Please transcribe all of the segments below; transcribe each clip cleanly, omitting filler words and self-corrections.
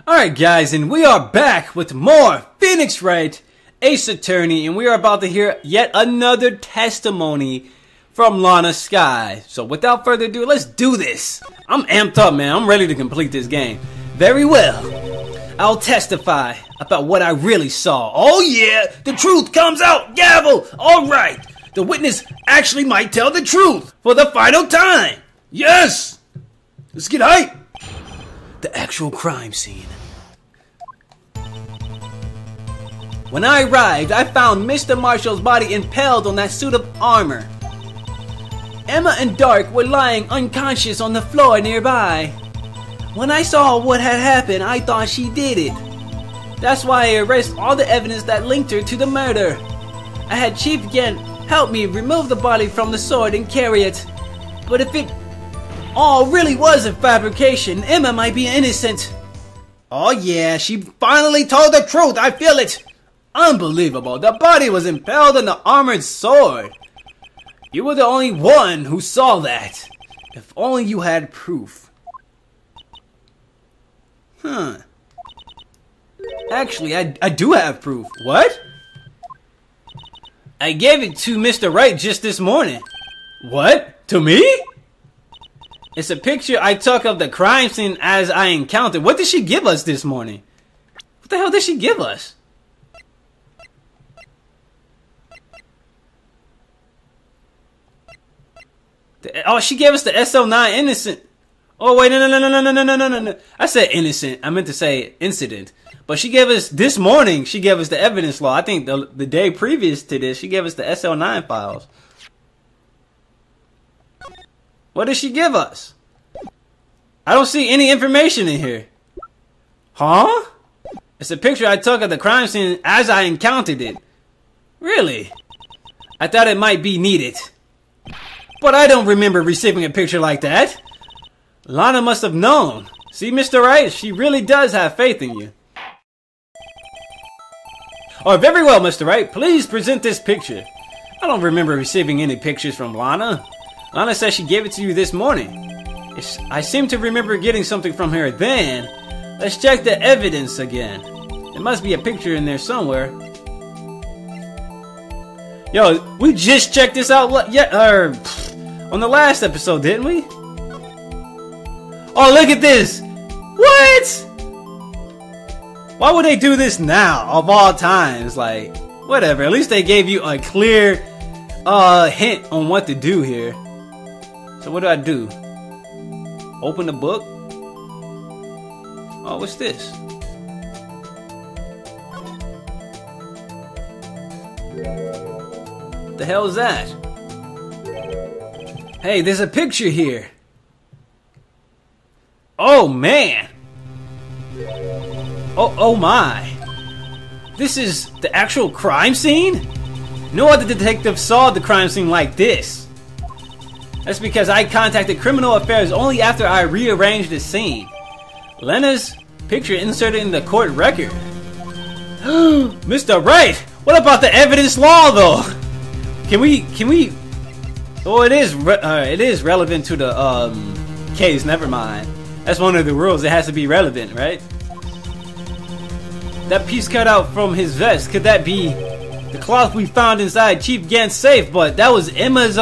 Alright guys, and we are back with more Phoenix Wright, Ace Attorney, and we are about to hear yet another testimony from Lana Skye. So without further ado, let's do this. I'm amped up, man. I'm ready to complete this game. Very well. I'll testify about what I really saw. Oh yeah, the truth comes out. Gavel. Alright. The witness actually might tell the truth for the final time. Yes. Let's get hype. The actual crime scene. When I arrived, I found Mr. Marshall's body impaled on that suit of armor. Emma and Dark were lying unconscious on the floor nearby. When I saw what had happened, I thought she did it. That's why I erased all the evidence that linked her to the murder. I had Chief Gant help me remove the body from the sword and carry it. But if it all really was a fabrication, Emma might be innocent. Oh yeah, she finally told the truth. I feel it. Unbelievable. The body was impaled on the armored sword. You were the only one who saw that. If only you had proof. Huh. Actually, I do have proof. What? I gave it to Mr. Wright just this morning. What? To me? It's a picture I took of the crime scene as I encountered. What did she give us this morning? What the hell did she give us? Oh, she gave us the SO9 innocent. Oh wait, no. I said innocent. I meant to say incident. But she gave us this morning. She gave us the evidence law. I think the day previous to this, she gave us the SO9 files. What did she give us? I don't see any information in here. Huh? It's a picture I took of the crime scene as I encountered it. Really? I thought it might be needed. But I don't remember receiving a picture like that. Lana must have known. See, Mr. Wright, she really does have faith in you. Oh, very well, Mr. Wright. Please present this picture. I don't remember receiving any pictures from Lana. Lana says she gave it to you this morning. I seem to remember getting something from her then. Let's check the evidence again. There must be a picture in there somewhere. Yo, we just checked this out on the last episode, didn't we? Oh, look at this! What? Why would they do this now, of all times? Like, whatever. At least they gave you a clear hint on what to do here. So what do? Open the book? Oh, what's this? The hell is that? Hey, there's a picture here. Oh man. Oh my. This is the actual crime scene? No other detective saw the crime scene like this. That's because I contacted Criminal Affairs only after I rearranged the scene. Lana's picture inserted in the court record. Mr. Wright, what about the evidence law though? Can we? Oh, it is relevant to the case. Never mind. That's one of the rules. It has to be relevant, right? That piece cut out from his vest. Could that be the cloth we found inside Chief Gant's safe? But that was Emma's.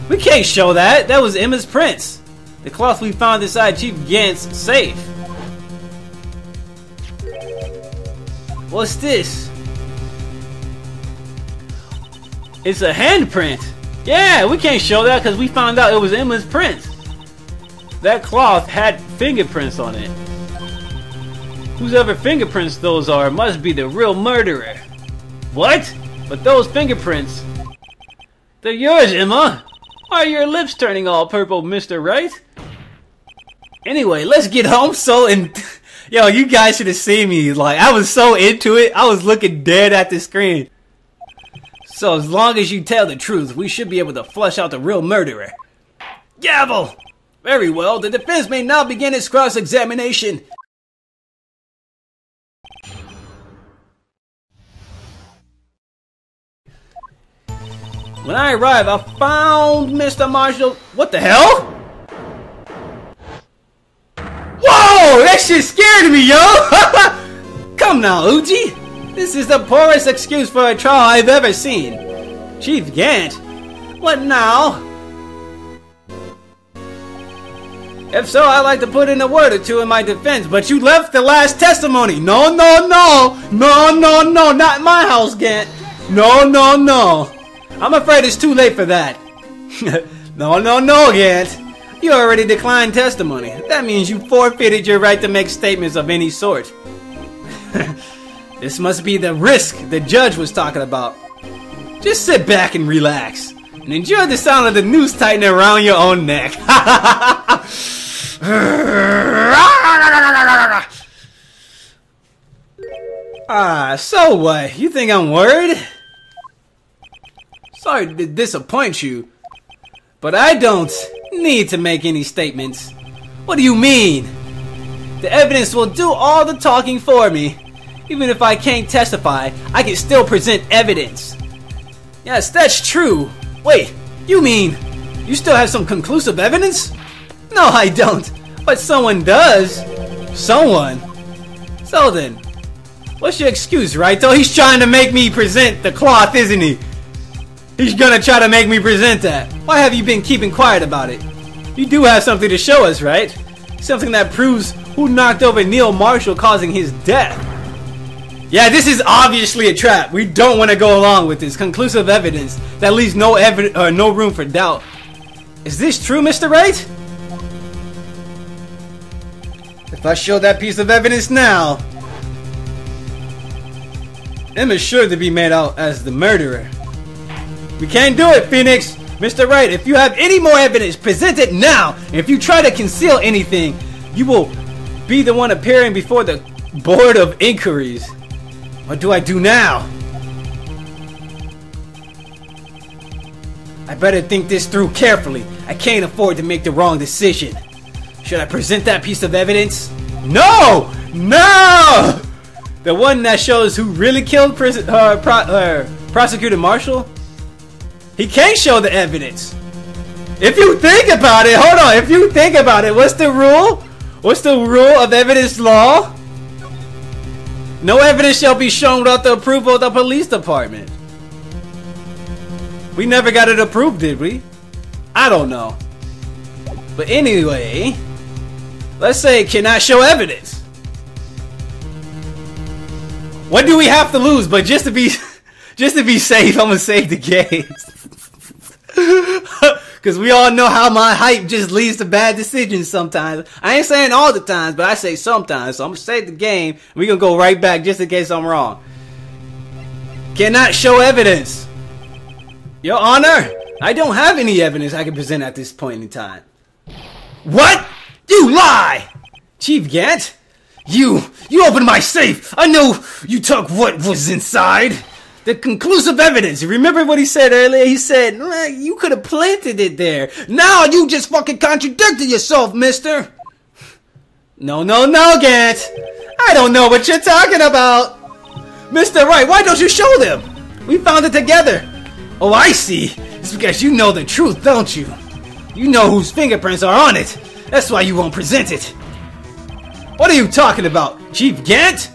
We can't show that. That was Emma's prints. The cloth we found inside Chief Gant's safe. What's this? It's a handprint. Yeah, we can't show that because we found out it was Emma's print. That cloth had fingerprints on it. Whoever fingerprints those are must be the real murderer. What? But those fingerprints, they're yours, Emma. Why are your lips turning all purple, Mr. Wright? Anyway, let's get home. Yo, you guys should have seen me. Like, I was so into it. I was looking dead at the screen. So as long as you tell the truth, we should be able to flush out the real murderer. Gavel! Very well, the defense may now begin its cross-examination. When I arrived, I found Mr. Marshall. What the hell? Whoa! Whoa, that shit scared me, yo! Come now, Uji. This is the poorest excuse for a trial I've ever seen. Chief Gant? What now? If so, I'd like to put in a word or two in my defense, but you left the last testimony. No, no, no. No, no, no. Not in my house, Gant. No, no, no. I'm afraid it's too late for that. No, no, no, Gant. You already declined testimony. That means you forfeited your right to make statements of any sort. This must be the risk the judge was talking about. Just sit back and relax. And enjoy the sound of the noose tightening around your own neck. So what? You think I'm worried? Sorry to disappoint you, but I don't need to make any statements. What do you mean? The evidence will do all the talking for me. Even if I can't testify, I can still present evidence. Yes, that's true. Wait, you mean you still have some conclusive evidence? No, I don't. But someone does. Someone? So then, what's your excuse, right? Though he's trying to make me present the cloth, isn't he? He's gonna try to make me present that. Why have you been keeping quiet about it? You do have something to show us, right? Something that proves who knocked over Neil Marshall, causing his death. Yeah, this is obviously a trap. We don't want to go along with this conclusive evidence that leaves no room for doubt. Is this true, Mr. Wright? If I show that piece of evidence now, Emma's sure to be made out as the murderer. We can't do it, Phoenix. Mr. Wright, if you have any more evidence, present it now. And if you try to conceal anything, you will be the one appearing before the Board of Inquiries. What do I do now? I better think this through carefully. I can't afford to make the wrong decision. Should I present that piece of evidence? No! No! The one that shows who really killed Prosecutor Marshall? He can't show the evidence. If you think about it, hold on. If you think about it, what's the rule? What's the rule of evidence law? No evidence shall be shown without the approval of the police department. We never got it approved, did we? I don't know. But anyway, let's say it cannot show evidence. What do we have to lose? But just to be safe, I'm gonna save the game. Because we all know how my hype just leads to bad decisions sometimes. I ain't saying all the times, but I say sometimes. So I'm going to save the game. We're going to go right back just in case I'm wrong. Cannot show evidence. Your Honor, I don't have any evidence I can present at this point in time. What? You lie! Chief Gant? You opened my safe. I know you took what was inside. The conclusive evidence. Remember what he said earlier? He said, you could have planted it there. Now you just fucking contradicted yourself, mister. No, no, no, Gant. I don't know what you're talking about. Mr. Wright, why don't you show them? We found it together. Oh, I see. It's because you know the truth, don't you? You know whose fingerprints are on it. That's why you won't present it. What are you talking about, Chief Gant?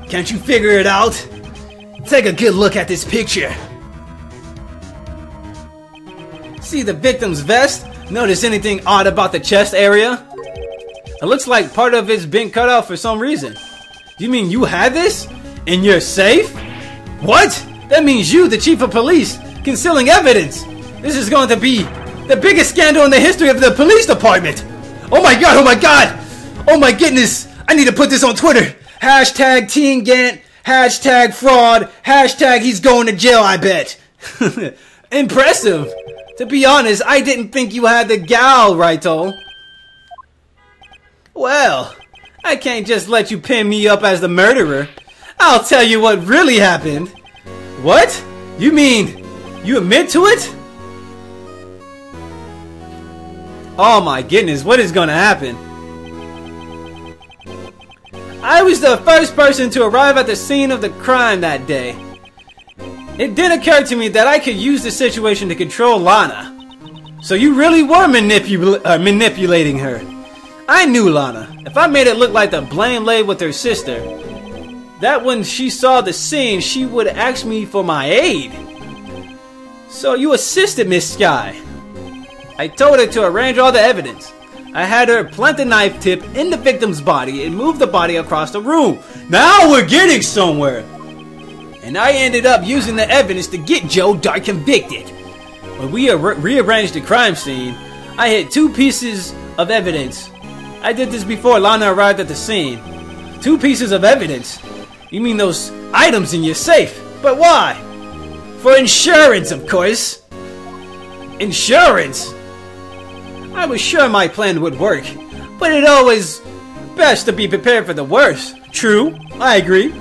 Can't you figure it out? Take a good look at this picture. See the victim's vest? Notice anything odd about the chest area? It looks like part of it's been cut off for some reason. You mean you had this? In your safe? What? That means you, the chief of police, concealing evidence. This is going to be the biggest scandal in the history of the police department. Oh my god, oh my god. Oh my goodness. I need to put this on Twitter. Hashtag Teen Gant. Hashtag fraud. Hashtag he's going to jail, I bet. Impressive. To be honest, I didn't think you had the gal, Righto. Well, I can't just let you pin me up as the murderer. I'll tell you what really happened. What? You mean you admit to it? Oh my goodness, what is gonna happen? I was the first person to arrive at the scene of the crime that day. It did occur to me that I could use the situation to control Lana. So you really were manipulating her. I knew Lana. If I made it look like the blame lay with her sister, that when she saw the scene, she would ask me for my aid. So you assisted Miss Sky. I told her to arrange all the evidence. I had her plant the knife tip in the victim's body and move the body across the room. Now we're getting somewhere. And I ended up using the evidence to get Joe Dark convicted. When we rearranged the crime scene, I hid 2 pieces of evidence. I did this before Lana arrived at the scene. 2 pieces of evidence? You mean those items in your safe? But why? For insurance, of course. Insurance? I was sure my plan would work, but it always best to be prepared for the worst. True, I agree.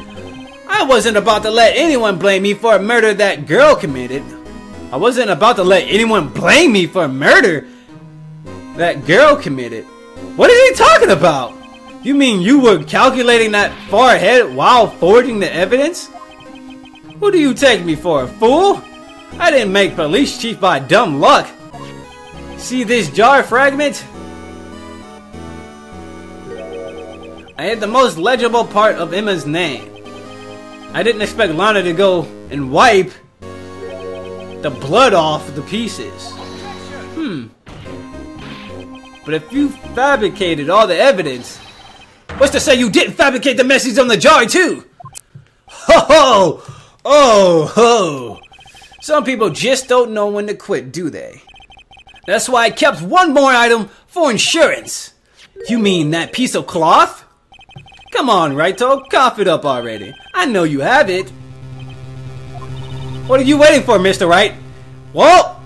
I wasn't about to let anyone blame me for a murder that girl committed. I wasn't about to let anyone blame me for a murder that girl committed. What is he talking about? You mean you were calculating that far ahead while forging the evidence? Who do you take me for, a fool? I didn't make police chief by dumb luck. See this jar fragment? I hid the most legible part of Emma's name. I didn't expect Lana to go and wipe the blood off the pieces. But if you fabricated all the evidence, what's to say you didn't fabricate the message on the jar too? Ho ho! Oh ho! Some people just don't know when to quit, do they? That's why I kept one more item for insurance. You mean that piece of cloth? Come on, Righto, cough it up already. I know you have it. What are you waiting for, Mr. Wright? Well,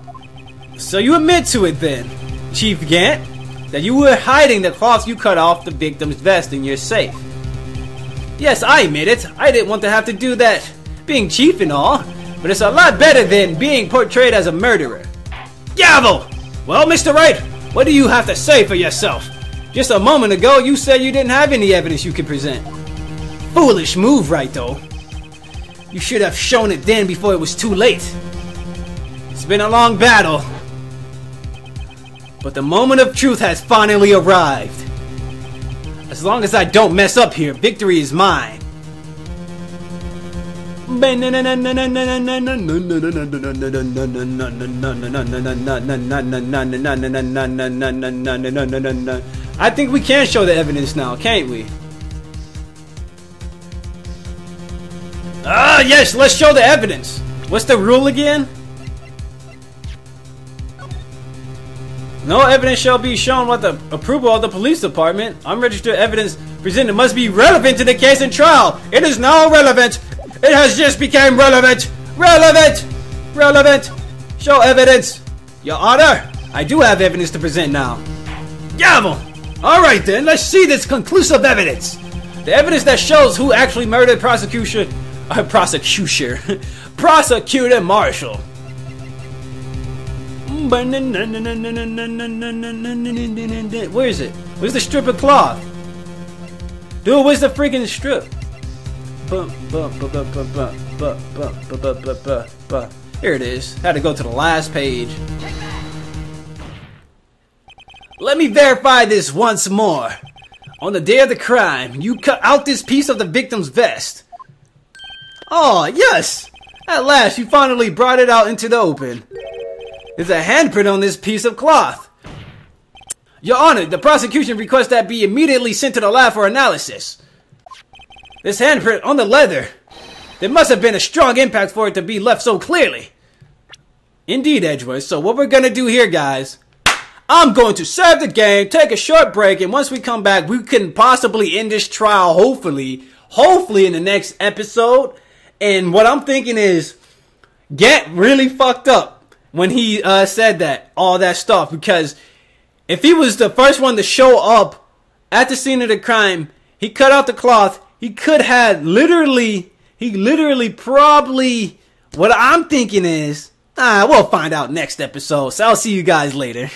so you admit to it then, Chief Gant, that you were hiding the cloth you cut off the victim's vest in your safe. Yes, I admit it. I didn't want to have to do that, being chief and all, but it's a lot better than being portrayed as a murderer. Gavel! Well, Mr. Wright, what do you have to say for yourself? Just a moment ago, you said you didn't have any evidence you could present. Foolish move, Righto. You should have shown it then before it was too late. It's been a long battle, but the moment of truth has finally arrived. As long as I don't mess up here, victory is mine. I think we can show the evidence now, can't we? Ah, yes, let's show the evidence. What's the rule again? No evidence shall be shown without the approval of the police department. Unregistered evidence presented must be relevant to the case and trial. It is now relevant. It has just become relevant. Relevant. Relevant. Show evidence. Your Honor, I do have evidence to present now. Gavel. Alright then, let's see this conclusive evidence. The evidence that shows who actually murdered Prosecutor Marshall. Where is it? Where's the strip of cloth? Dude, where's the freaking strip? Here it is. Had to go to the last page. Let me verify this once more. On the day of the crime, you cut out this piece of the victim's vest. Oh, yes! At last, you finally brought it out into the open. There's a handprint on this piece of cloth. Your Honor, the prosecution requests that be immediately sent to the lab for analysis. This handprint on the leather. There must have been a strong impact for it to be left so clearly. Indeed, Edgeworth. So what we're gonna do here, guys, I'm going to save the game, take a short break, and once we come back, we can possibly end this trial, hopefully in the next episode. And what I'm thinking is, Gant really fucked up when he said that, all that stuff, because if he was the first one to show up at the scene of the crime, he cut out the cloth, he could have literally probably, what I'm thinking is, we'll find out next episode, so I'll see you guys later.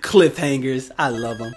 Cliffhangers, I love them.